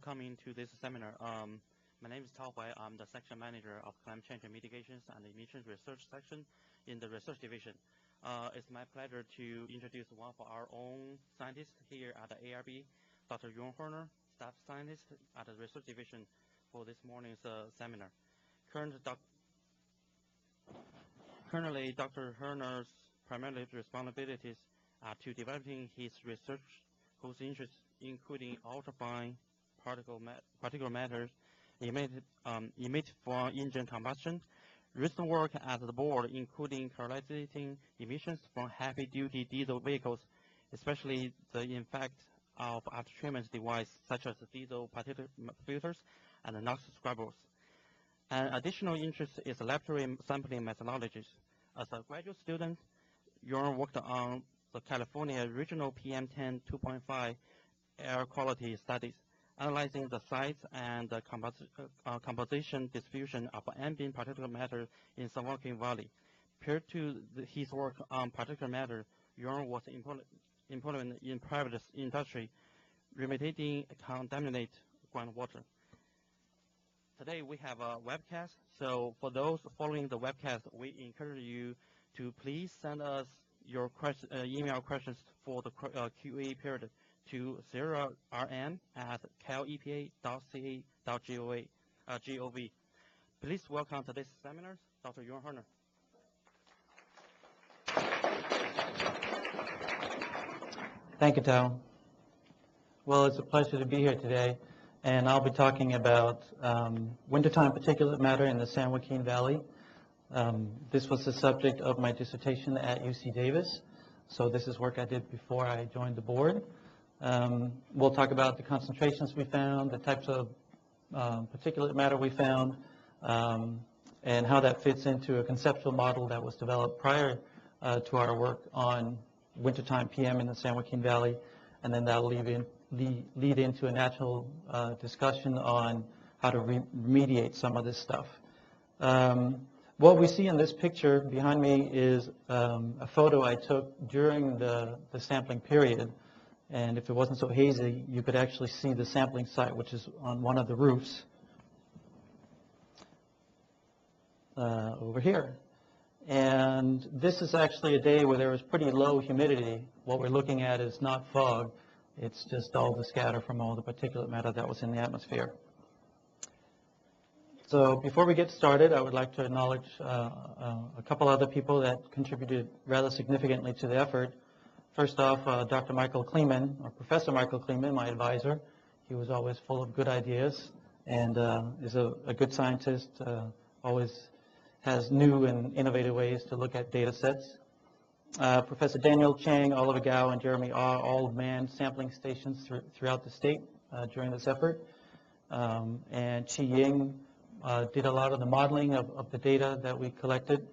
coming to this seminar. My name is Tao Huai. I'm the section manager of climate change and mitigations and emissions research section in the research division. It's my pleasure to introduce one of our own scientists here at the ARB, Dr. Yuan Horner, staff scientist at the research division for this morning's seminar. Currently, Dr. Horner's primary responsibilities are to developing his research whose interests including ultrafine particulate matters emitted from engine combustion, recent work at the board including correlating emissions from heavy-duty diesel vehicles, especially the effect of after-treatment devices such as diesel particulate filters and NOx scrubbers. An additional interest is laboratory sampling methodologies. As a graduate student, Yuan worked on the California Regional PM10 2.5 air quality studies, analyzing the size and the composition distribution of ambient particulate matter in San Joaquin Valley. Prior to his work on particulate matter, Yuan was employed in private industry, remediating contaminated groundwater. Today we have a webcast, so for those following the webcast, we encourage you to please send us your email questions for the QA period to 0rn@calepa.ca.gov. Please welcome to this seminar, Dr. Yuan Horner. Thank you, Tao. Well, it's a pleasure to be here today, and I'll be talking about wintertime particulate matter in the San Joaquin Valley. This was the subject of my dissertation at UC Davis, so this is work I did before I joined the board. We'll talk about the concentrations we found, the types of particulate matter we found, and how that fits into a conceptual model that was developed prior to our work on wintertime PM in the San Joaquin Valley, and then that'll lead into a natural discussion on how to remediate some of this stuff. What we see in this picture behind me is a photo I took during the sampling period. And if it wasn't so hazy, you could actually see the sampling site, which is on one of the roofs over here. And this is actually a day where there was pretty low humidity. What we're looking at is not fog. It's just all the scatter from all the particulate matter that was in the atmosphere. So before we get started, I would like to acknowledge a couple other people that contributed rather significantly to the effort. First off, Dr. Michael Kleeman, or Professor Michael Kleeman, my advisor. He was always full of good ideas and is a good scientist, always has new and innovative ways to look at data sets. Professor Daniel Chang, Oliver Gao, and Jeremy Ah all manned sampling stations throughout the state during this effort. And Chi Ying did a lot of the modeling of the data that we collected.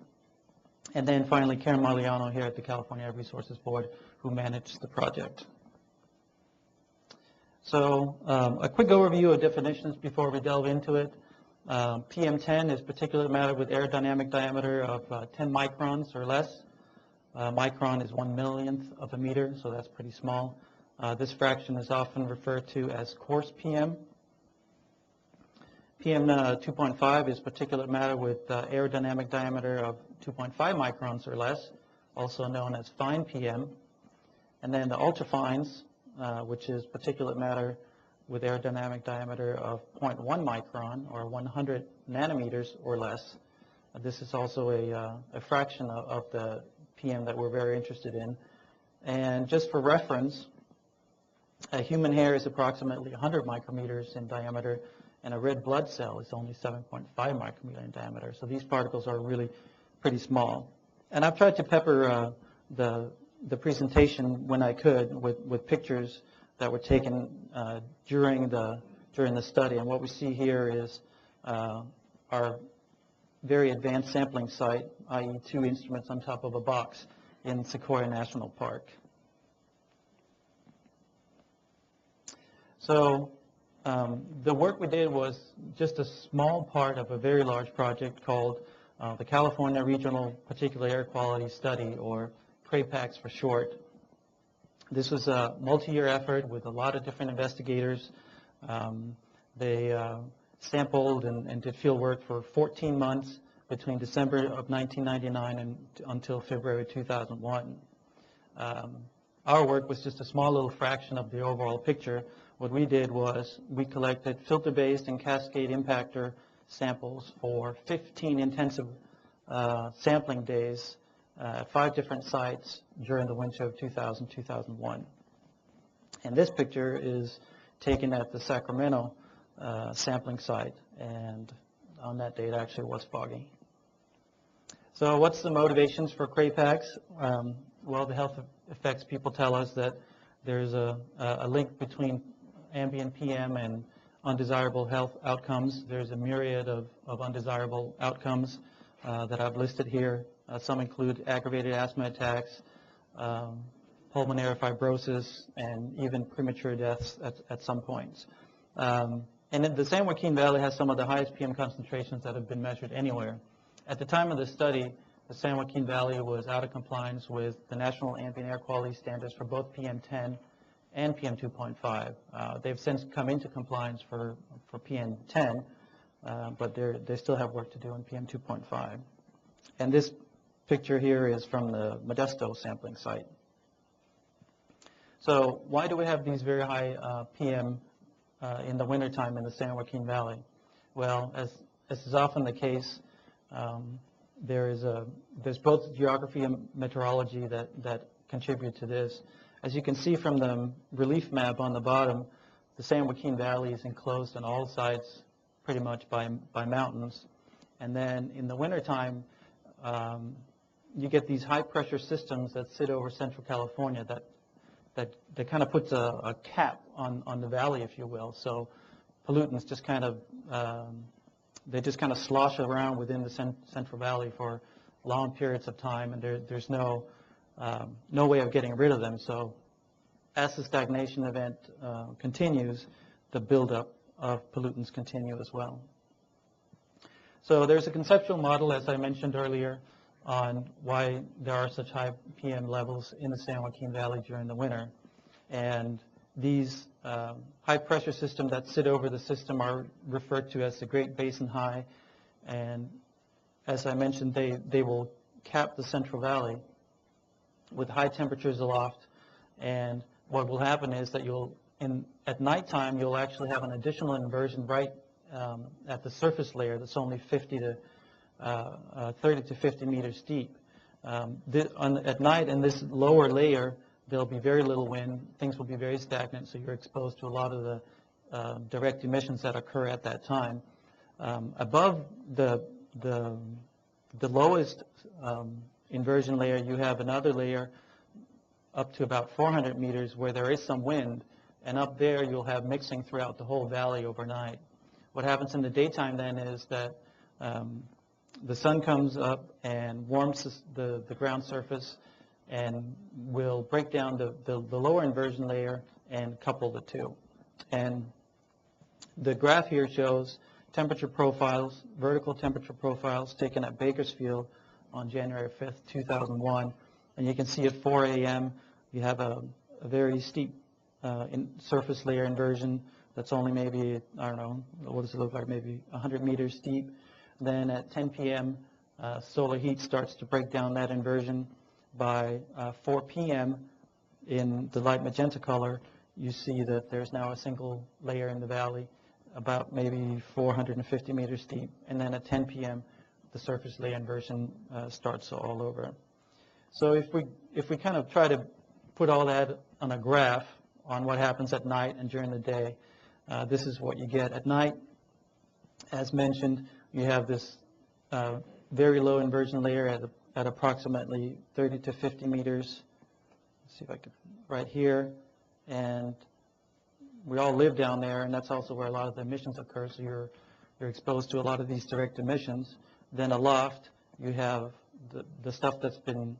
And then finally, Karen Mariano here at the California Air Resources Board, who managed the project. So a quick overview of definitions before we delve into it. PM10 is particulate matter with aerodynamic diameter of 10 microns or less. Micron is 1/1,000,000th of a meter, so that's pretty small. This fraction is often referred to as coarse PM. PM 2.5 is particulate matter with aerodynamic diameter of 2.5 microns or less, also known as fine PM. And then the ultrafines, which is particulate matter with aerodynamic diameter of 0.1 micron or 100 nanometers or less. This is also a fraction of the PM that we're very interested in. And just for reference, a human hair is approximately 100 micrometers in diameter, and a red blood cell is only 7.5 micrometer in diameter. So these particles are really pretty small. And I've tried to pepper the presentation when I could with pictures that were taken during the study. And what we see here is our very advanced sampling site, i.e. 2 instruments on top of a box in Sequoia National Park. So the work we did was just a small part of a very large project called the California Regional Particulate Air Quality Study, or CRAPACS for short. This was a multi-year effort with a lot of different investigators They sampled and did field work for 14 months between December of 1999 and until February 2001. Our work was just a small little fraction of the overall picture. What we did was we collected filter-based and cascade impactor samples for 15 intensive sampling days at 5 different sites during the winter of 2000-2001. And this picture is taken at the Sacramento sampling site, and on that date actually was foggy. So what's the motivations for CRAPACs? Well, the health effects people tell us that there's a link between ambient PM and undesirable health outcomes. There's a myriad of undesirable outcomes that I've listed here. Some include aggravated asthma attacks, pulmonary fibrosis, and even premature deaths at some points. And the San Joaquin Valley has some of the highest PM concentrations that have been measured anywhere. At the time of the study, the San Joaquin Valley was out of compliance with the National Ambient Air Quality Standards for both PM10 and PM2.5. They've since come into compliance for PM10, but they still have work to do in PM2.5. And this picture here is from the Modesto sampling site. So why do we have these very high PM in the wintertime in the San Joaquin Valley? Well, as is often the case, there's both geography and meteorology that contribute to this. As you can see from the relief map on the bottom, the San Joaquin Valley is enclosed on all sides pretty much by mountains. And then in the wintertime, you get these high pressure systems that sit over Central California that kind of puts a cap on the valley, if you will. So pollutants just kind of they just kind of slosh around within the Central Valley for long periods of time, and there's no way of getting rid of them. So as the stagnation event continues, the buildup of pollutants continue as well. So there's a conceptual model, as I mentioned earlier, on why there are such high PM levels in the San Joaquin Valley during the winter. And these high pressure systems that sit over the system are referred to as the Great Basin High. And as I mentioned, they will cap the Central Valley with high temperatures aloft. And what will happen is that at nighttime, you'll actually have an additional inversion right at the surface layer that's only 30 to 50 meters deep. At night, in this lower layer, there'll be very little wind. Things will be very stagnant, so you're exposed to a lot of the direct emissions that occur at that time. Above the lowest inversion layer, you have another layer up to about 400 meters where there is some wind, and up there you'll have mixing throughout the whole valley overnight. What happens in the daytime then is that the sun comes up and warms the ground surface and will break down the lower inversion layer and couple the two. And the graph here shows temperature profiles, vertical temperature profiles taken at Bakersfield on January 5th, 2001. And you can see at 4 a.m. you have a very steep surface layer inversion that's only maybe, I don't know, what does it look like, maybe 100 meters deep. Then at 10 p.m., solar heat starts to break down that inversion. By 4 p.m., in the light magenta color, you see that there's now a single layer in the valley, about maybe 450 meters deep. And then at 10 p.m., the surface layer inversion starts all over. So if we kind of try to put all that on a graph on what happens at night and during the day, this is what you get. At night, as mentioned, you have this very low inversion layer at approximately 30 to 50 meters. Let's see if I can, right here. And we all live down there, and that's also where a lot of the emissions occur, so you're exposed to a lot of these direct emissions. Then aloft, you have the stuff that's been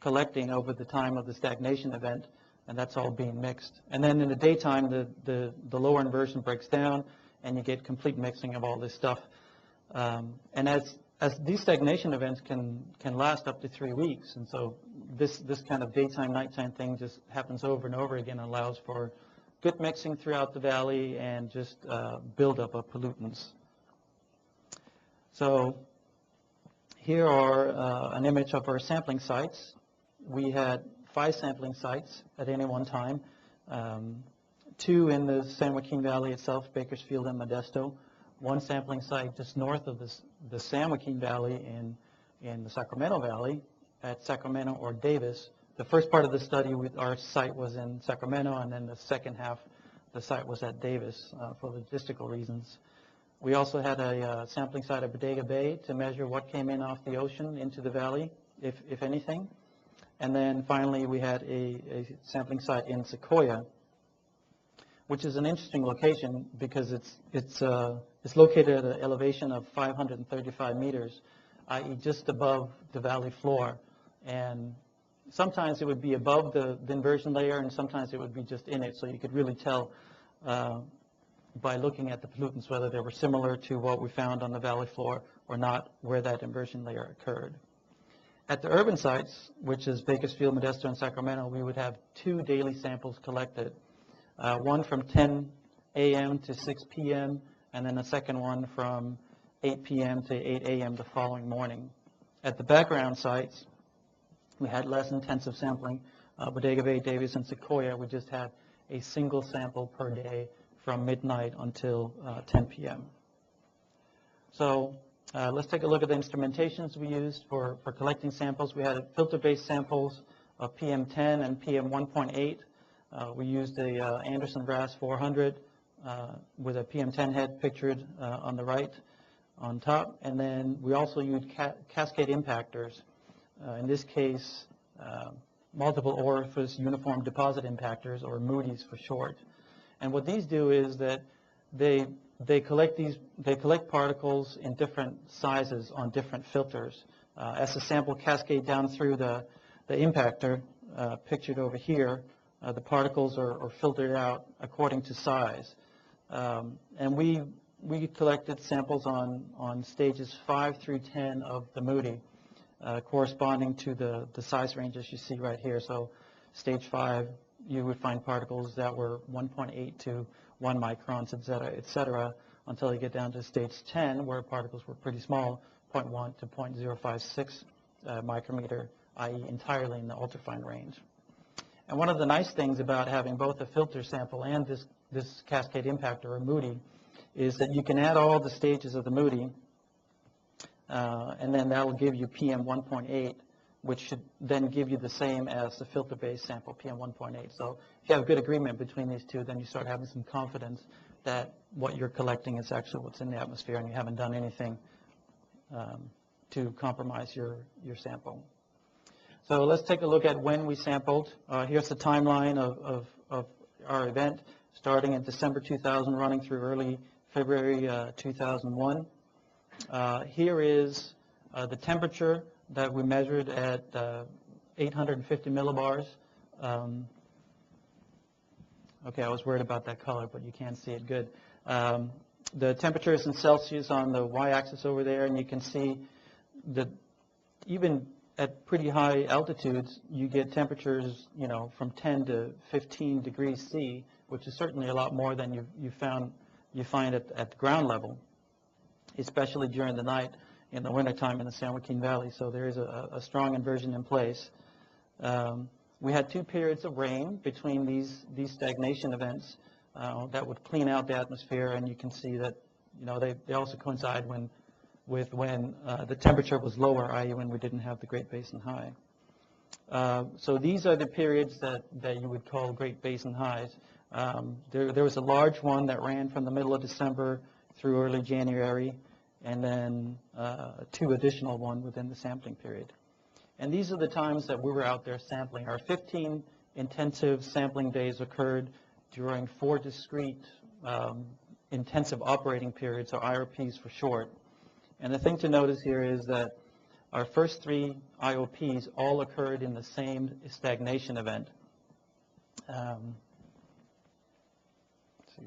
collecting over the time of the stagnation event, and that's all being mixed. And then in the daytime, the lower inversion breaks down, and you get complete mixing of all this stuff. And as these stagnation events can last up to 3 weeks, and so this kind of daytime, nighttime thing just happens over and over again and allows for good mixing throughout the valley and just buildup of pollutants. So here are an image of our sampling sites. We had 5 sampling sites at any one time, 2 in the San Joaquin Valley itself, Bakersfield and Modesto, 1 sampling site just north of the San Joaquin Valley in the Sacramento Valley at Sacramento or Davis. The first part of the study, our site was in Sacramento, and then the second half, the site was at Davis for logistical reasons. We also had a sampling site at Bodega Bay to measure what came in off the ocean into the valley, if anything. And then finally, we had a sampling site in Sequoia, which is an interesting location because it's located at an elevation of 535 meters, i.e. just above the valley floor. And sometimes it would be above the inversion layer, and sometimes it would be just in it, so you could really tell by looking at the pollutants whether they were similar to what we found on the valley floor or not, where that inversion layer occurred. At the urban sites, which is Bakersfield, Modesto, and Sacramento, we would have 2 daily samples collected, one from 10 a.m. to 6 p.m., and then a second one from 8 p.m. to 8 a.m. the following morning. At the background sites, we had less intensive sampling. Bodega Bay, Davis, and Sequoia, we just had a single sample per day from midnight until 10 p.m. So let's take a look at the instrumentations we used for collecting samples. We had filter-based samples of PM10 and PM1.8. We used a Anderson Brass 400 with a PM10 head pictured on the right on top. And then we also used cascade impactors. In this case, multiple orifice uniform deposit impactors, or MUDIs for short. And what these do is that they collect particles in different sizes on different filters. As the sample cascade down through the impactor, pictured over here, the particles are filtered out according to size. And we collected samples on stages 5 through 10 of the MUDI, corresponding to the size ranges you see right here. So stage 5, you would find particles that were 1.8 to 1 microns, et cetera, until you get down to stage 10, where particles were pretty small, 0.1 to 0.056 micrometer, i.e. entirely in the ultrafine range. And one of the nice things about having both a filter sample and this cascade impactor, or MUDI, is that you can add all the stages of the MUDI, and then that will give you PM 1.8, which should then give you the same as the filter-based sample, PM 1.8. So if you have good agreement between these two, then you start having some confidence that what you're collecting is actually what's in the atmosphere, and you haven't done anything to compromise your sample. So let's take a look at when we sampled. Here's the timeline of our event, starting in December 2000, running through early February 2001. Here is the temperature that we measured at 850 millibars. Okay, I was worried about that color, but you can see it good. The temperature is in Celsius on the y-axis over there, and you can see that even at pretty high altitudes, you get temperatures, from 10 to 15 degrees C, which is certainly a lot more than you find at ground level, especially during the night in the wintertime in the San Joaquin Valley. So there is a strong inversion in place. We had 2 periods of rain between these stagnation events that would clean out the atmosphere, and you can see that they also coincide with when the temperature was lower, i.e. when we didn't have the Great Basin High. So these are the periods that you would call Great Basin highs. There was a large one that ran from the middle of December through early January, and then 2 additional ones within the sampling period. And these are the times that we were out there sampling. Our 15 intensive sampling days occurred during 4 discrete intensive operating periods, or IOPs for short. And the thing to notice here is that our first 3 IOPs all occurred in the same stagnation event.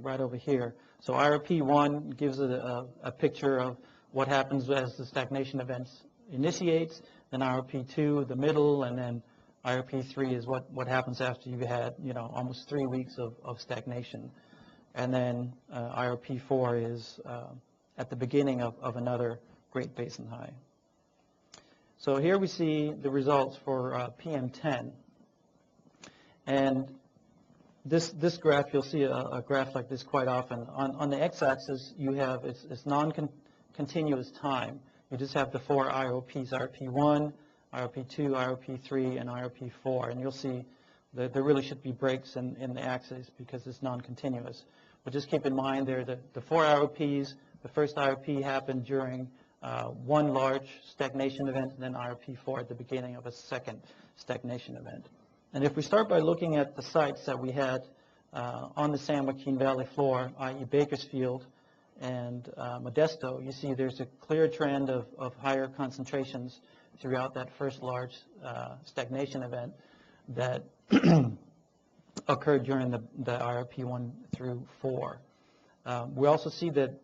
Right over here. So IRP 1 gives a picture of what happens as the stagnation events initiates, then IRP 2, the middle, and then IRP3 is what happens after you've had, almost 3 weeks of stagnation. And then IRP4 is at the beginning of another Great Basin high. So here we see the results for PM10. And this graph, you'll see a graph like this quite often. On the x-axis, you have it's non-continuous time. You just have the 4 IOPs, IRP1, IRP2, IRP3, and IRP4. And you'll see that there really should be breaks in the axis because it's non-continuous. But just keep in mind there that the 4 IOPs, the first IOP happened during one large stagnation event, and then IRP4 at the beginning of a second stagnation event. And if we start by looking at the sites that we had on the San Joaquin Valley floor, i.e. Bakersfield and Modesto, you see there's a clear trend of higher concentrations throughout that first large stagnation event that occurred during the IRP 1 through 4. We also see that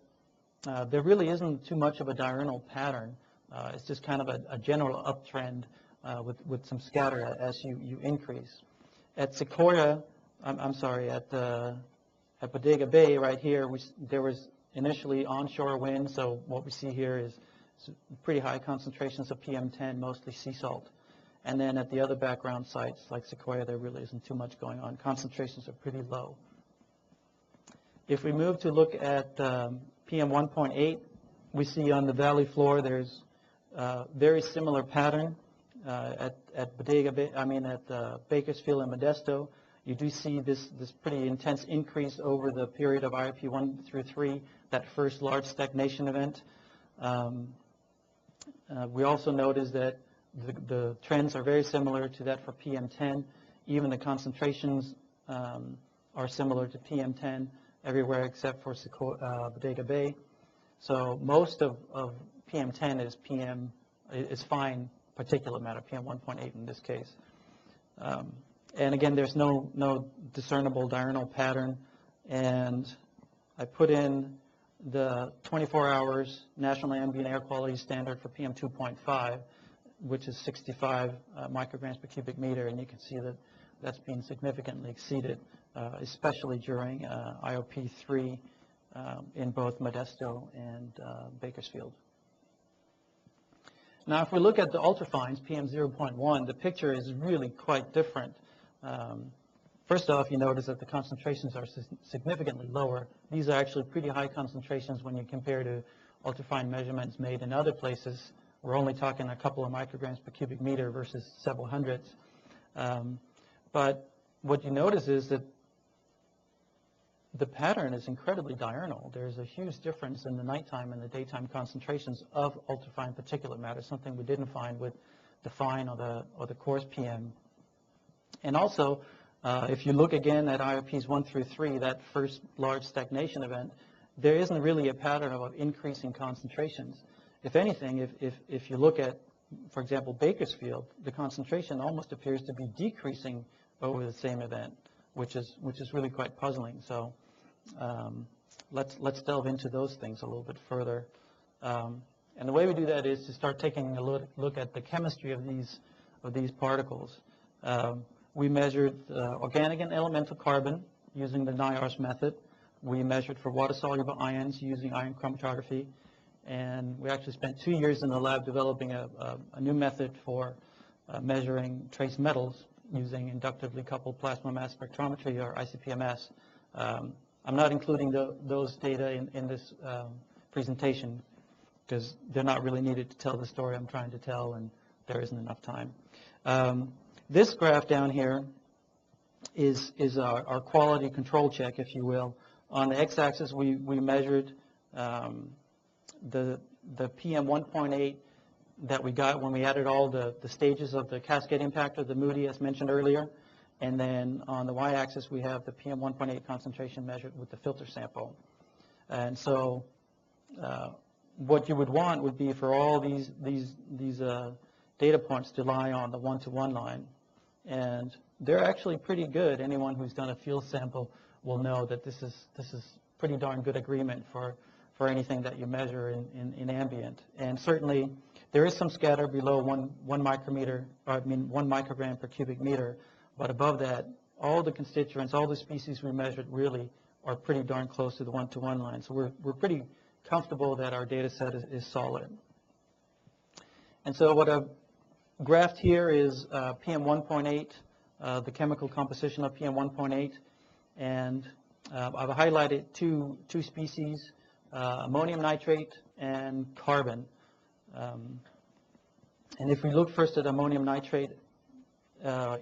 there really isn't too much of a diurnal pattern. It's just kind of a general uptrend with some scatter as you increase. At Sequoia, at Bodega Bay right here, there was initially onshore wind, so what we see here is pretty high concentrations of PM10, mostly sea salt. And then at the other background sites like Sequoia, there really isn't too much going on. Concentrations are pretty low. If we move to look at PM 1.8, we see on the valley floor there's a very similar pattern at Bodega Bay, at Bakersfield and Modesto. You do see this pretty intense increase over the period of IRP 1 through 3, that first large stagnation event. We also notice that the trends are very similar to that for PM10. Even the concentrations are similar to PM10 everywhere except for Bodega Bay. So most of PM10 is fine particulate matter, PM 1.8 in this case. And again, there's no discernible diurnal pattern. And I put in the 24 hours National Ambient Air Quality Standard for PM 2.5, which is 65 micrograms per cubic meter, and you can see that that's been significantly exceeded, especially during IOP 3 in both Modesto and Bakersfield. Now, if we look at the ultrafines, PM 0.1, the picture is really quite different. First off, you notice that the concentrations are significantly lower. These are actually pretty high concentrations when you compare to ultrafine measurements made in other places. We're only talking a couple of micrograms per cubic meter versus several hundreds. But what you notice is that the pattern is incredibly diurnal. There's a huge difference in the nighttime and the daytime concentrations of ultrafine particulate matter, something we didn't find with the fine or the coarse PM. And also, if you look again at IRPs 1 through 3, that first large stagnation event, there isn't really a pattern of increasing concentrations. If anything, if you look at, for example, Bakersfield, the concentration almost appears to be decreasing over the same event, which is really quite puzzling. So let's delve into those things a little bit further. And the way we do that is to start taking a look at the chemistry of these particles. We measured organic and elemental carbon using the NIARS method. We measured for water-soluble ions using ion chromatography. And we actually spent 2 years in the lab developing a new method for measuring trace metals using inductively coupled plasma mass spectrometry, or ICP-MS. I'm not including those data in this presentation because they're not really needed to tell the story I'm trying to tell, and there isn't enough time. This graph down here is our quality control check, if you will. On the x-axis, we measured the PM 1.8 that we got when we added all the stages of the cascade impact of the Moody, as mentioned earlier. And then on the y-axis, we have the PM 1.8 concentration measured with the filter sample. And so what you would want would be for all these data points to lie on the 1-to-1 line. And they're actually pretty good. Anyone who's done a field sample will know that this is pretty darn good agreement for anything that you measure in ambient. And certainly There is some scatter below one micrometer, or I mean 1 microgram per cubic meter, but above that, all the constituents, all the species we measured really are pretty darn close to the 1-to-1 line. So we're pretty comfortable that our data set is solid. And so what I've graphed here is PM 1.8, the chemical composition of PM 1.8, and I've highlighted two species, ammonium nitrate and carbon. And if we look first at ammonium nitrate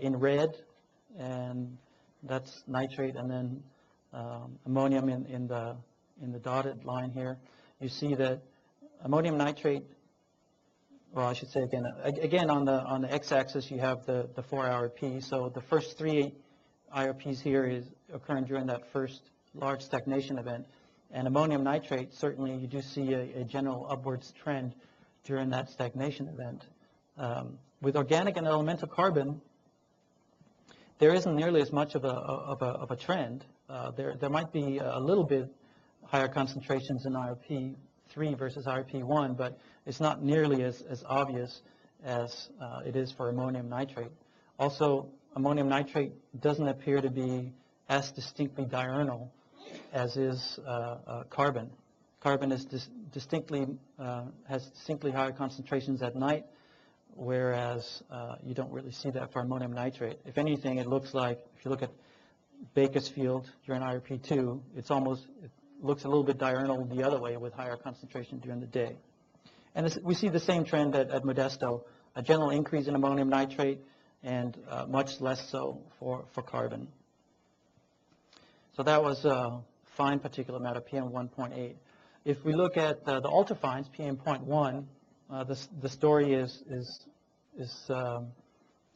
in red, and that's nitrate, and then ammonium in the dotted line here, you see that ammonium nitrate, well, I should say again on the x-axis you have the 4 IRP. So the first 3 IRPs here is occurring during that first large stagnation event. And ammonium nitrate, certainly you do see a general upwards trend during that stagnation event. With organic and elemental carbon, there isn't nearly as much of a trend. There might be a little bit higher concentrations in IRP 3 versus IRP 1, but it's not nearly as obvious as it is for ammonium nitrate. Also, ammonium nitrate doesn't appear to be as distinctly diurnal as is carbon. Carbon is has distinctly higher concentrations at night, whereas you don't really see that for ammonium nitrate. If anything, it looks like, if you look at Bakersfield during IRP2, it looks a little bit diurnal the other way with higher concentration during the day. And we see the same trend at Modesto, a general increase in ammonium nitrate and much less so for carbon. So that was fine particulate matter, PM 1.8. If we look at the ultrafines, PM 0.1, the story is a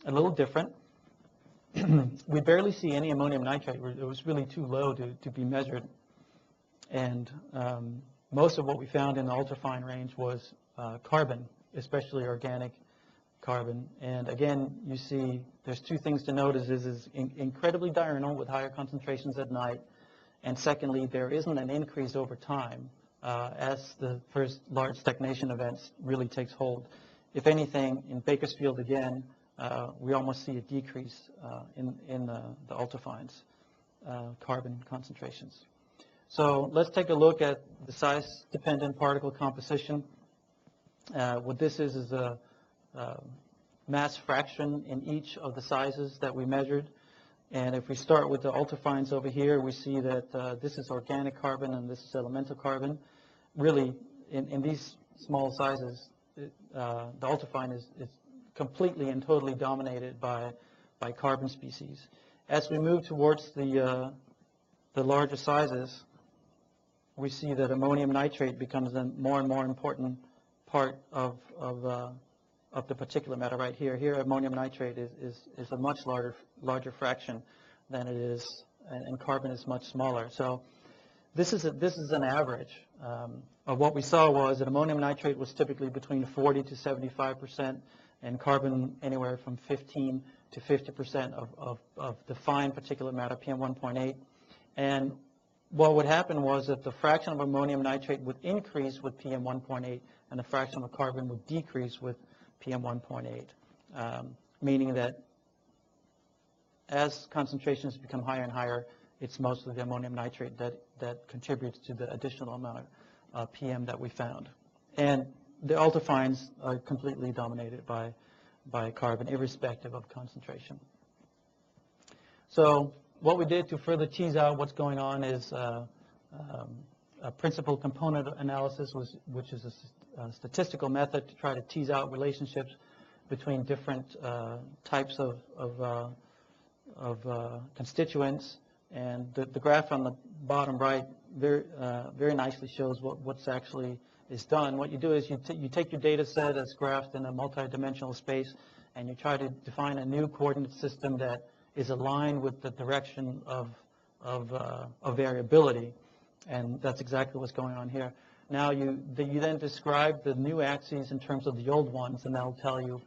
little different. We barely see any ammonium nitrate. It was really too low to be measured. And most of what we found in the ultrafine range was carbon, especially organic carbon. And again, you see there's 2 things to notice. This is incredibly diurnal with higher concentrations at night. And secondly, there isn't an increase over time as the first large stagnation events really takes hold. If anything, in Bakersfield again, we almost see a decrease in the ultrafines, carbon concentrations. So let's take a look at the size-dependent particle composition. What this is a mass fraction in each of the sizes that we measured. And if we start with the ultrafines over here, we see that this is organic carbon and this is elemental carbon. Really, in these small sizes, the ultrafine is completely and totally dominated by carbon species. As we move towards the larger sizes, we see that ammonium nitrate becomes a more and more important part of the particulate matter right here. Here, ammonium nitrate is a much larger fraction than it is, and carbon is much smaller. So this is an average. Of what we saw was that ammonium nitrate was typically between 40 to 75%, and carbon anywhere from 15 to 50% of the fine particulate matter, PM 1.8. And what would happen was that the fraction of ammonium nitrate would increase with PM 1.8, and the fraction of carbon would decrease with PM 1.8, meaning that as concentrations become higher and higher, it's mostly the ammonium nitrate that contributes to the additional amount of PM that we found. And the ultrafines are completely dominated by carbon, irrespective of concentration. So what we did to further tease out what's going on is a principal component analysis, which is a statistical method to try to tease out relationships between different types of constituents. And the graph on the bottom right very nicely shows what's actually is done. What you do is you take your data set that's graphed in a multi-dimensional space, and you try to define a new coordinate system that is aligned with the direction of variability. And that's exactly what's going on here. Now you then describe the new axes in terms of the old ones, and that'll tell you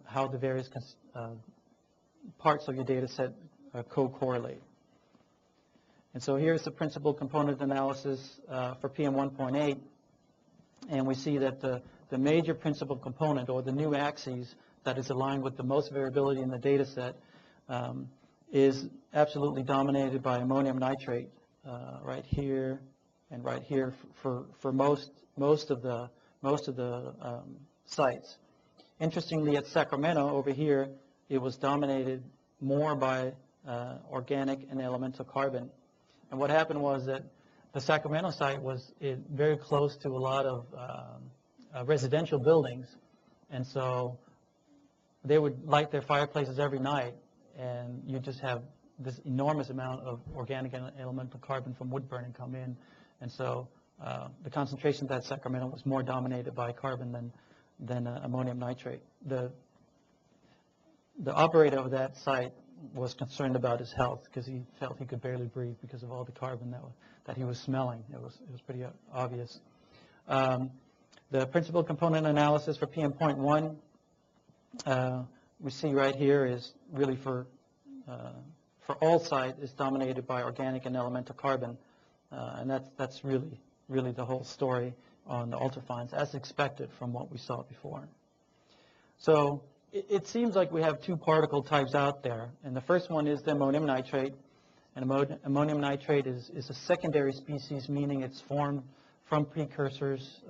how the various parts of your data set co-correlate. And so here's the principal component analysis for PM 1.8, and we see that the the major principal component, or the new axis that is aligned with the most variability in the data set, is absolutely dominated by ammonium nitrate right here and right here for most of the sites. Interestingly, at Sacramento over here, it was dominated more by organic and elemental carbon. And what happened was that the Sacramento site was very close to a lot of residential buildings, and so they would light their fireplaces every night, and you just have this enormous amount of organic and elemental carbon from wood burning come in, and so the concentration at Sacramento was more dominated by carbon than ammonium nitrate. The operator of that site was concerned about his health because he felt he could barely breathe because of all the carbon that he was smelling. It was pretty obvious. The principal component analysis for PM.1 we see right here is really for all sites is dominated by organic and elemental carbon, and that's really the whole story on the ultrafines, as expected from what we saw before. So it seems like we have two particle types out there, and the first one is the ammonium nitrate. And ammonium nitrate is a secondary species, meaning it's formed from precursors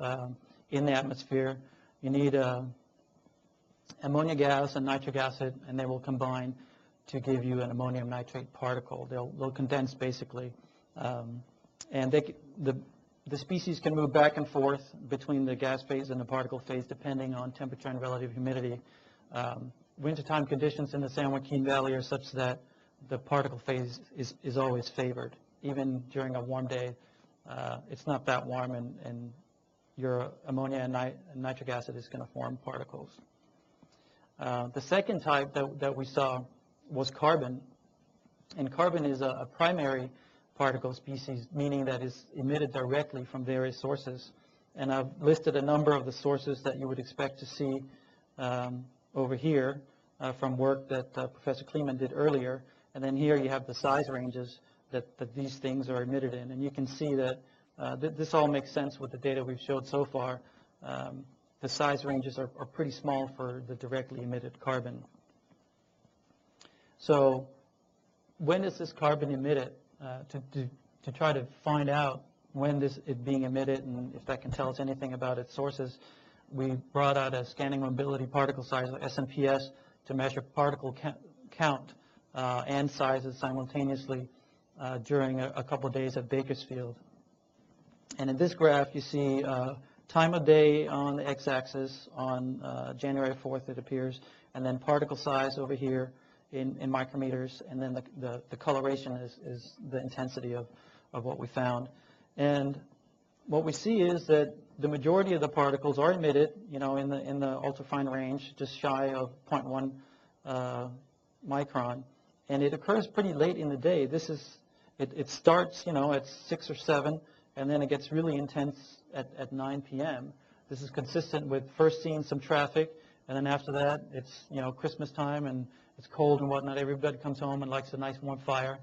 in the atmosphere. You need ammonia gas and nitric acid, and they will combine to give you an ammonium nitrate particle. They'll condense basically, and the species can move back and forth between the gas phase and the particle phase depending on temperature and relative humidity. Wintertime conditions in the San Joaquin Valley are such that the particle phase is always favored. Even during a warm day, it's not that warm, and your ammonia and nitric acid is going to form particles. The second type that we saw was carbon, and carbon is a primary particle species, meaning that is emitted directly from various sources. And I've listed a number of the sources that you would expect to see over here from work that Professor Kleeman did earlier. And then here you have the size ranges that these things are emitted in. And you can see that this all makes sense with the data we've showed so far. The size ranges are pretty small for the directly emitted carbon. So when is this carbon emitted? To try to find out when this is being emitted and if that can tell us anything about its sources, we brought out a scanning mobility particle size, or SMPS, to measure particle count and sizes simultaneously during a couple of days at Bakersfield. And in this graph, you see time of day on the x-axis on January 4th, it appears, and then particle size over here in micrometers, and then the coloration is the intensity of what we found. And what we see is that the majority of the particles are emitted, in the ultrafine range, just shy of 0.1 micron, and it occurs pretty late in the day. It starts, at 6 or 7, and then it gets really intense at 9 p.m. This is consistent with first seeing some traffic, and then after that, it's Christmas time and it's cold and whatnot. Everybody comes home and likes a nice warm fire,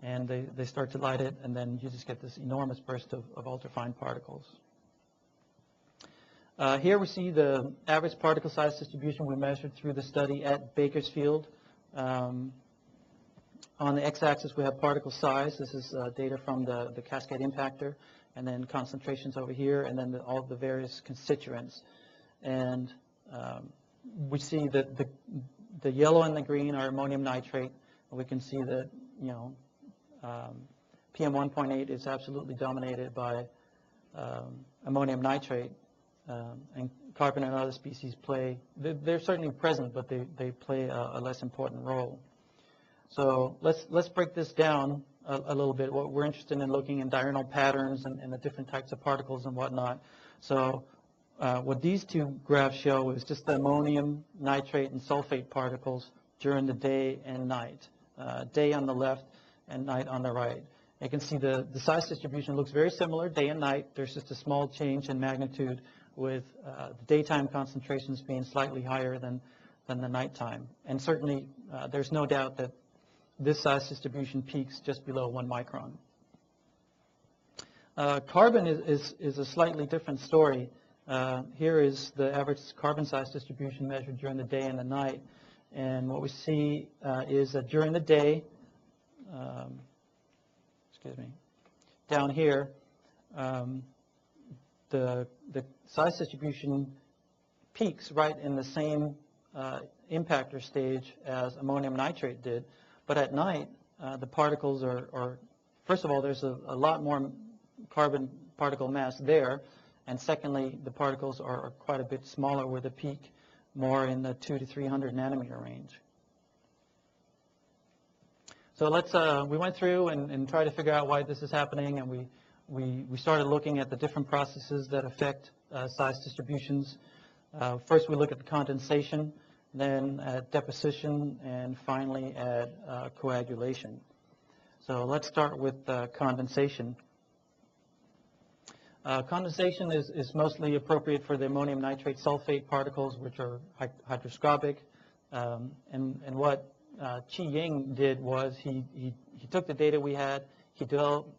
and they start to light it, and then you just get this enormous burst of ultrafine particles. Here we see the average particle size distribution we measured through the study at Bakersfield. On the x-axis we have particle size. This is data from the cascade impactor, and then concentrations over here, and then all the various constituents. And we see that the yellow and the green are ammonium nitrate. We can see that PM1.8 is absolutely dominated by ammonium nitrate, and carbon and other species they're certainly present, but they play a less important role. So let's break this down a little bit. What we're interested in looking in diurnal patterns and the different types of particles and whatnot. So what these two graphs show is just the ammonium nitrate and sulfate particles during the day and night. Day on the left and night on the right. You can see the size distribution looks very similar day and night. There's just a small change in magnitude, with the daytime concentrations being slightly higher than the nighttime. And certainly there's no doubt that this size distribution peaks just below 1 micron. Carbon is a slightly different story. Here is the average carbon size distribution measured during the day and the night. And what we see is that during the day, down here, the size distribution peaks right in the same impactor stage as ammonium nitrate did. But at night, the particles are, first of all, there's a lot more carbon particle mass there. And secondly, the particles are quite a bit smaller with a peak more in the 200 to 300 nanometer range. So we went through and tried to figure out why this is happening, and we started looking at the different processes that affect size distributions. First we look at the condensation, then at deposition, and finally at coagulation. So let's start with condensation. Condensation is mostly appropriate for the ammonium nitrate sulfate particles, which are hygroscopic. And what Qi Ying did was he took the data we had, he developed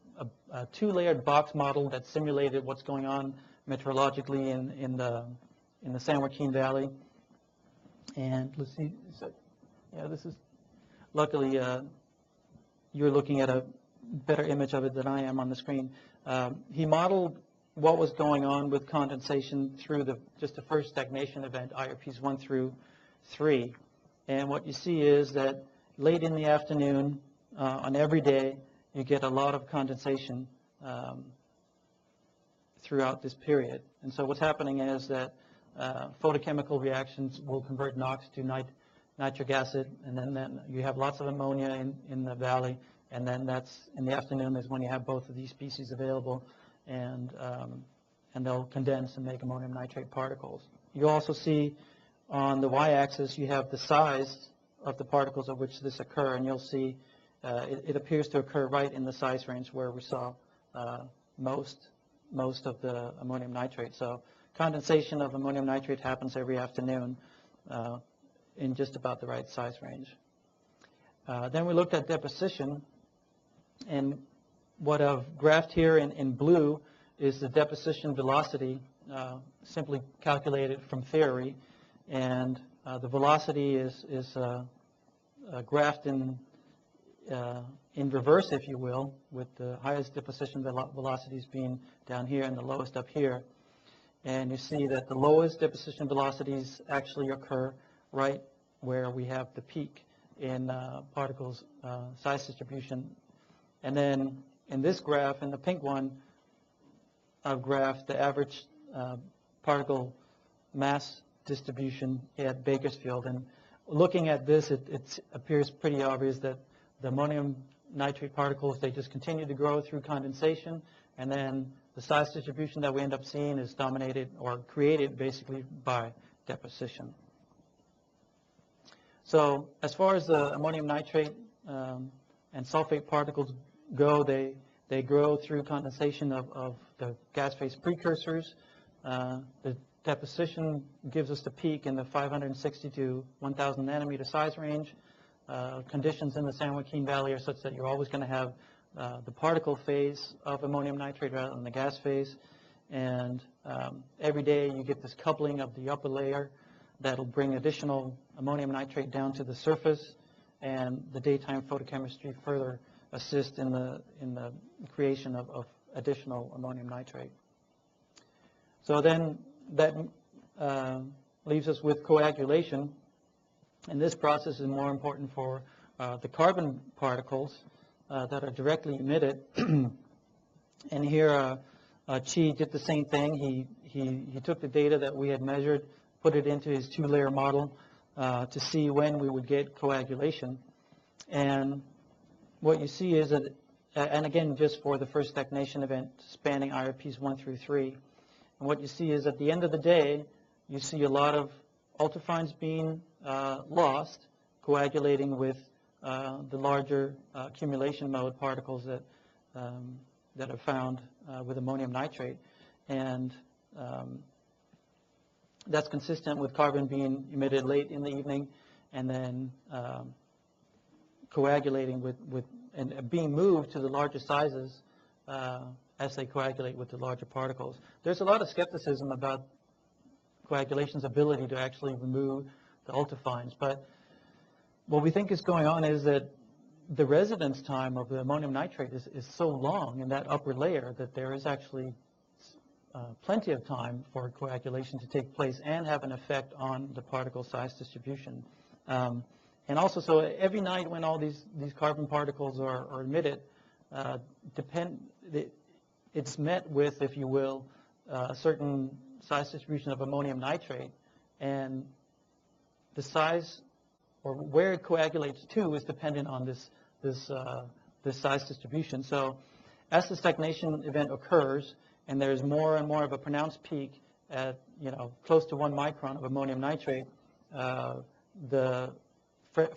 a two-layered box model that simulated what's going on meteorologically in the San Joaquin Valley. And let's see, this is, luckily you're looking at a better image of it than I am on the screen. He modeled what was going on with condensation through just the first stagnation event, IRPs 1 through 3. And what you see is that late in the afternoon, on every day, you get a lot of condensation throughout this period. And so what's happening is that photochemical reactions will convert NOx to nitric acid, and then you have lots of ammonia in the valley, and then that's in the afternoon is when you have both of these species available, and they'll condense and make ammonium nitrate particles. You also see on the y-axis you have the size of the particles of which this occur, and you'll see it appears to occur right in the size range where we saw most of the ammonium nitrate. So condensation of ammonium nitrate happens every afternoon in just about the right size range. Then we looked at deposition, and what I've graphed here in blue is the deposition velocity, simply calculated from theory, and the velocity is graphed in reverse, if you will, with the highest deposition velocities being down here and the lowest up here. And you see that the lowest deposition velocities actually occur right where we have the peak in particles size distribution. And then in this graph, in the pink one, I've graphed the average particle mass distribution at Bakersfield. And looking at this, it appears pretty obvious that the ammonium nitrate particles, they just continue to grow through condensation, and then the size distribution that we end up seeing is dominated or created basically by deposition. So as far as the ammonium nitrate and sulfate particles go, they grow through condensation of the gas phase precursors. The deposition gives us the peak in the 560 to 1,000 nanometer size range. Conditions in the San Joaquin Valley are such that you're always going to have the particle phase of ammonium nitrate rather than the gas phase. And every day you get this coupling of the upper layer that'll bring additional ammonium nitrate down to the surface, and the daytime photochemistry further assist in the creation of additional ammonium nitrate. So then that leaves us with coagulation, and this process is more important for the carbon particles that are directly emitted. And here Qi did the same thing. He took the data that we had measured, put it into his two-layer model to see when we would get coagulation. And what you see is that, and again, just for the first stagnation event spanning IRPs 1 through 3, and what you see is at the end of the day, you see a lot of ultrafines being lost, coagulating with the larger accumulation mode particles that are found with ammonium nitrate. And that's consistent with carbon being emitted late in the evening and then coagulating and being moved to the larger sizes as they coagulate with the larger particles. There's a lot of skepticism about coagulation's ability to actually remove the ultrafines. But what we think is going on is that the residence time of the ammonium nitrate is so long in that upper layer that there is actually plenty of time for coagulation to take place and have an effect on the particle size distribution. And also, so every night when all these carbon particles are emitted, it's met with, if you will, a certain size distribution of ammonium nitrate, and the size or where it coagulates to is dependent on this size distribution. So as the stagnation event occurs and there's more and more of a pronounced peak at close to 1 micron of ammonium nitrate, the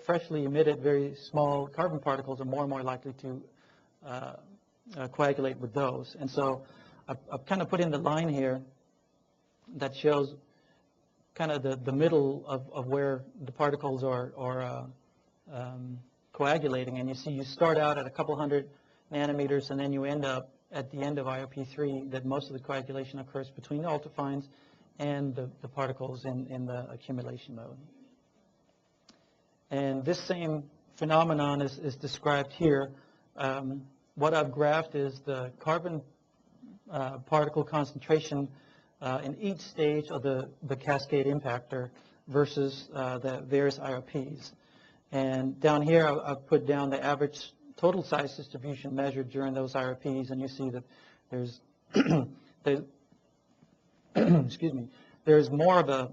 freshly emitted very small carbon particles are more and more likely to coagulate with those. And so I've kind of put in the line here that shows kind of the middle of where the particles are coagulating. And you see you start out at a couple hundred nanometers, and then you end up at the end of IOP3 that most of the coagulation occurs between the ultrafines and the particles in the accumulation mode. And this same phenomenon is described here. What I've graphed is the carbon particle concentration in each stage of the cascade impactor versus the various IOPs. And down here I've put down the average total size distribution measured during those IOPs, and you see that there's excuse me, there's more of a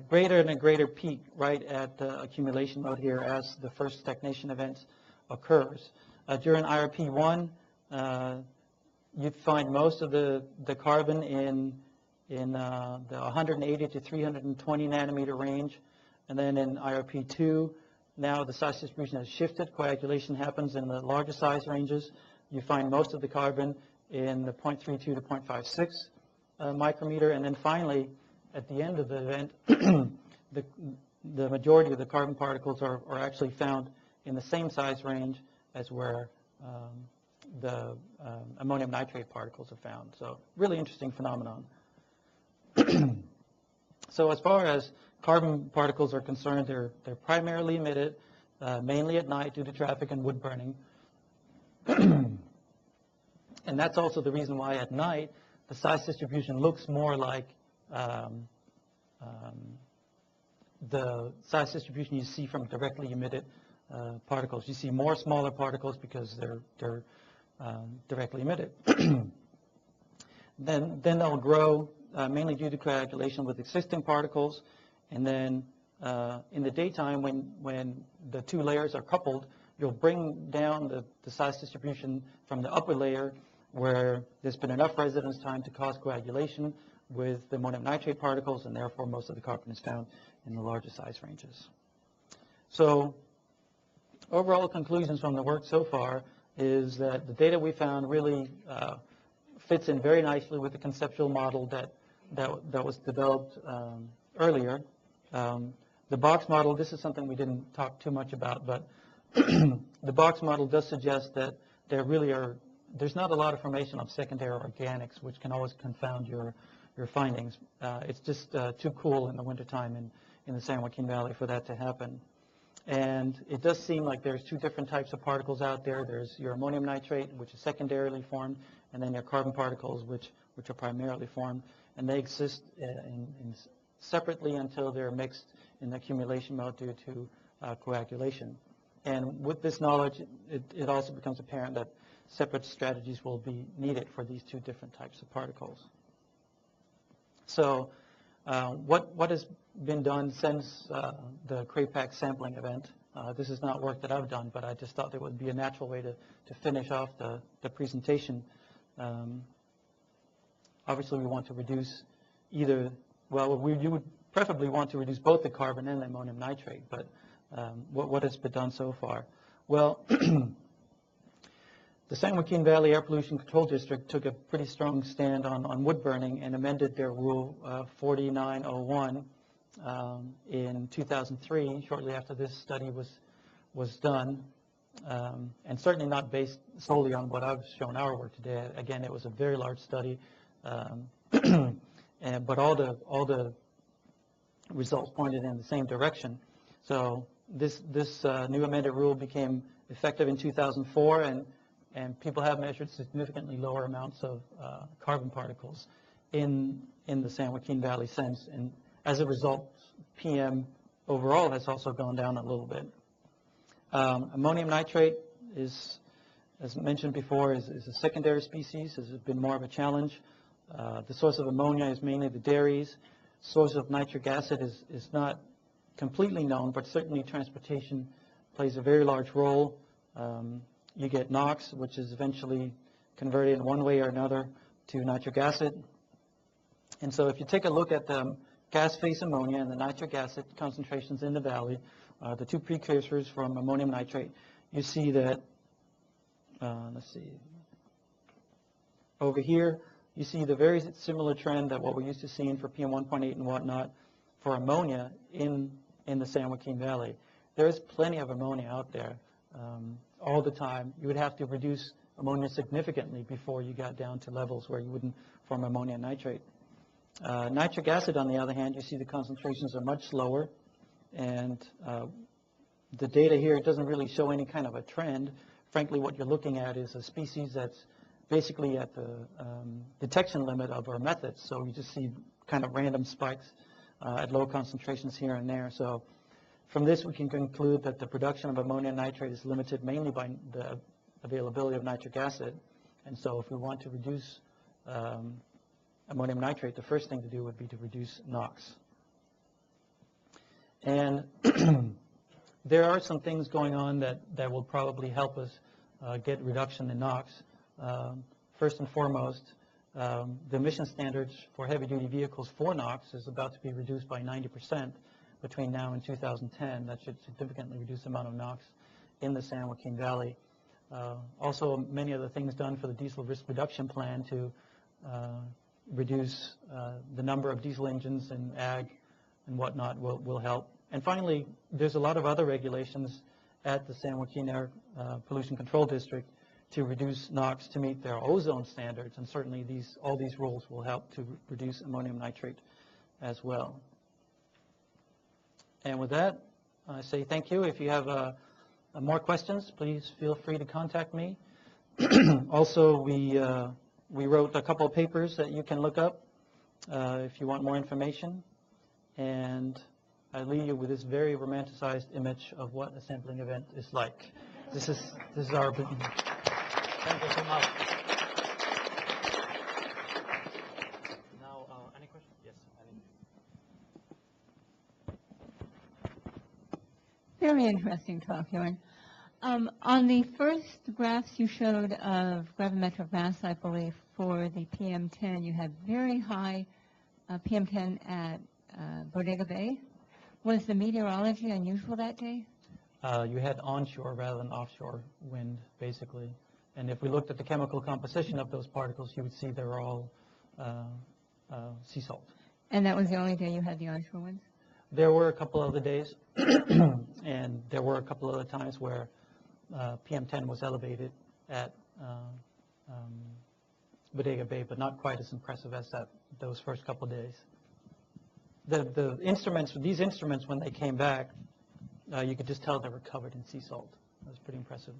greater and a greater peak right at the accumulation mode here as the first stagnation event occurs. During IRP1, you'd find most of the carbon in the 180 to 320 nanometer range, and then in IRP2, now the size distribution has shifted. Coagulation happens in the larger size ranges. You find most of the carbon in the 0.32 to 0.56 micrometer, and then finally, at the end of the event, the majority of the carbon particles are actually found in the same size range as where the ammonium nitrate particles are found. So really interesting phenomenon. So as far as carbon particles are concerned, they're primarily emitted mainly at night due to traffic and wood burning. And that's also the reason why at night the size distribution looks more like the size distribution you see from directly emitted particles. You see more smaller particles because they're directly emitted. Then they'll grow mainly due to coagulation with existing particles, and then in the daytime when the two layers are coupled, you'll bring down the size distribution from the upper layer where there's been enough residence time to cause coagulation with the ammonium nitrate particles, and therefore most of the carbon is found in the larger size ranges. So overall conclusions from the work so far is that the data we found really fits in very nicely with the conceptual model that was developed earlier. The box model, this is something we didn't talk too much about, but the box model does suggest that there's not a lot of formation of secondary organics, which can always confound your findings. It's just too cool in the wintertime in the San Joaquin Valley for that to happen. And it does seem like there's two different types of particles out there. There's your ammonium nitrate, which is secondarily formed, and then your carbon particles, which are primarily formed. And they exist separately until they're mixed in the accumulation mode due to coagulation. And with this knowledge, it also becomes apparent that separate strategies will be needed for these two different types of particles. So what has been done since the CRAPAC sampling event? This is not work that I've done, but I just thought it would be a natural way to finish off the presentation. Obviously, we want to reduce you would preferably want to reduce both the carbon and the ammonium nitrate, but what has been done so far? Well, the San Joaquin Valley Air Pollution Control District took a pretty strong stand on wood burning and amended their Rule 4901 in 2003, shortly after this study was done, and certainly not based solely on what I've shown our work today. Again, it was a very large study, but all the results pointed in the same direction. So this new amended rule became effective in 2004, and people have measured significantly lower amounts of carbon particles in the San Joaquin Valley since. And as a result, PM overall has also gone down a little bit. Ammonium nitrate is, as mentioned before, is a secondary species. Has been more of a challenge. The source of ammonia is mainly the dairies. Source of nitric acid is not completely known, but certainly transportation plays a very large role. You get NOx, which is eventually converted in one way or another to nitric acid. And so if you take a look at the gas phase ammonia and the nitric acid concentrations in the valley, the two precursors from ammonium nitrate, you see that, let's see, over here, you see the very similar trend that what we're used to seeing for PM 1.8 and whatnot for ammonia in the San Joaquin Valley. There's plenty of ammonia out there all the time. You would have to reduce ammonia significantly before you got down to levels where you wouldn't form ammonium nitrate. Nitric acid, on the other hand, you see the concentrations are much lower, and the data here doesn't really show any kind of a trend. Frankly, what you're looking at is a species that's basically at the detection limit of our methods. So you just see kind of random spikes at low concentrations here and there. So from this, we can conclude that the production of ammonium nitrate is limited mainly by the availability of nitric acid. And so if we want to reduce ammonium nitrate, the first thing to do would be to reduce NOx. And there are some things going on that will probably help us get reduction in NOx. First and foremost, the emission standards for heavy-duty vehicles for NOx is about to be reduced by 90% between now and 2010. That should significantly reduce the amount of NOx in the San Joaquin Valley. Also, many of the things done for the diesel risk reduction plan to reduce the number of diesel engines in ag and whatnot will help. And finally, there's a lot of other regulations at the San Joaquin Air Pollution Control District to reduce NOx to meet their ozone standards, and certainly all these rules will help to reduce ammonium nitrate as well. And with that, I say thank you. If you have more questions, please feel free to contact me. Also, we wrote a couple of papers that you can look up if you want more information. And I leave you with this very romanticized image of what a sampling event is like. This is our. Thank you so much. Now, any questions? Yes, Very interesting talk, Jorn. On the first graphs you showed of gravimetric mass, I believe, for the PM10, you had very high PM10 at Bodega Bay. Was the meteorology unusual that day? You had onshore rather than offshore wind, basically. And if we looked at the chemical composition of those particles, you would see they were all sea salt. And that was the only day you had the onshore winds? There were a couple other days, and there were a couple other times where PM10 was elevated at Bodega Bay, but not quite as impressive as those first couple of days. The instruments, these instruments, when they came back, you could just tell they were covered in sea salt. It was pretty impressive.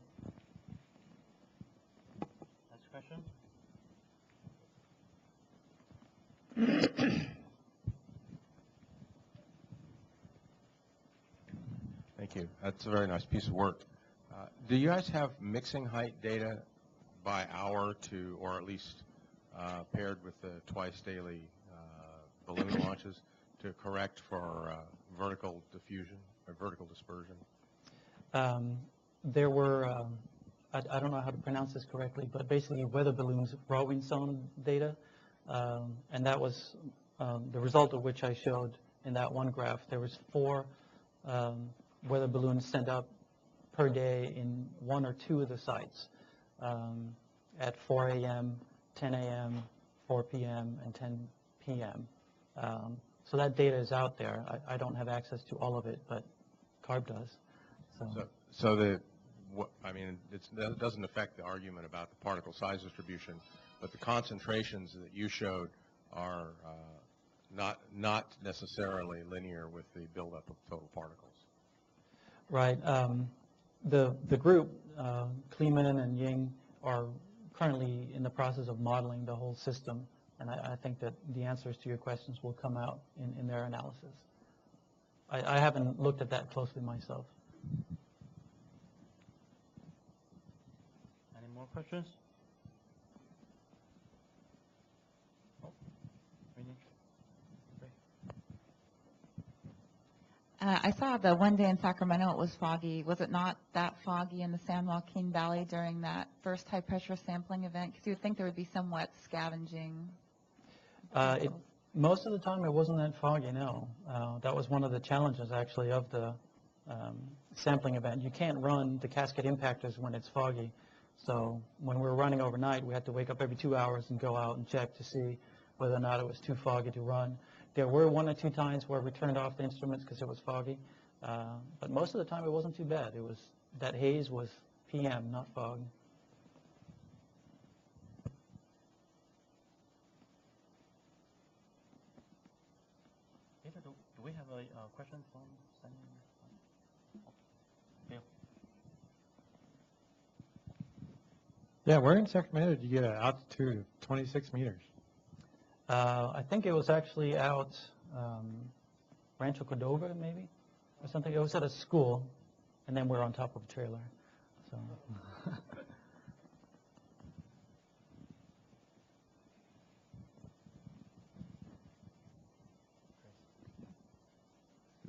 Next question. Thank you. That's a very nice piece of work. Do you guys have mixing height data by hour to, or at least paired with the twice daily balloon launches to correct for vertical diffusion or vertical dispersion? There were, I don't know how to pronounce this correctly, but basically weather balloons rowing zone data, and that was the result of which I showed in that one graph. There was 4 weather balloons sent up per day in 1 or 2 of the sites at 4 a.m., 10 a.m., 4 p.m., and 10 p.m. So that data is out there. I don't have access to all of it, but CARB does. I mean, it doesn't affect the argument about the particle size distribution, but the concentrations that you showed are not necessarily linear with the buildup of total particles. Right. The group, Kleeman and Ying, are currently in the process of modeling the whole system, and I think that the answers to your questions will come out in their analysis. I haven't looked at that closely myself. Any more questions? Oh, Rini? Okay. I saw the one day in Sacramento it was foggy. Was it not that foggy in the San Joaquin Valley during that first high-pressure sampling event? Because you would think there would be somewhat scavenging. Most of the time it wasn't that foggy, no. That was one of the challenges, actually, of the sampling event. You can't run the cascade impactors when it's foggy. So when we were running overnight, we had to wake up every 2 hours and go out and check to see whether or not it was too foggy to run. There were 1 or 2 times where we turned off the instruments because it was foggy, but most of the time it wasn't too bad. It was, that haze was PM, not fog. Peter, do we have a question from Sandy? Bill. Yeah, where in Sacramento did you get an altitude of 26 meters? I think it was actually out Rancho Cordova, maybe, or something. It was at a school, and then we're on top of a trailer. So.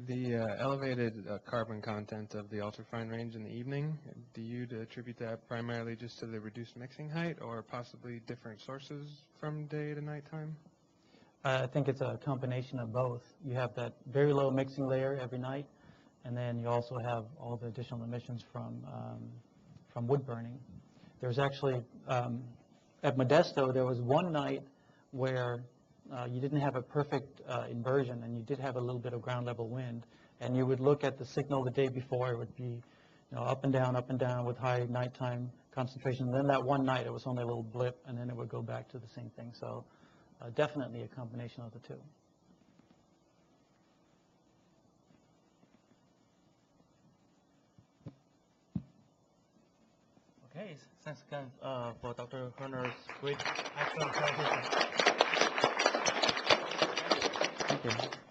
The elevated carbon content of the ultrafine range in the evening, do you attribute that primarily just to the reduced mixing height or possibly different sources from day to nighttime? I think it's a combination of both. You have that very low mixing layer every night, and then you also have all the additional emissions from wood burning. There's actually, at Modesto, there was one night where you didn't have a perfect inversion, and you did have a little bit of ground level wind, and you would look at the signal the day before. It would be, up and down with high nighttime concentration. And then that one night it was only a little blip, and then it would go back to the same thing. So definitely a combination of the two. Okay, thanks again for Dr. Herner's great, excellent presentation. Thank you.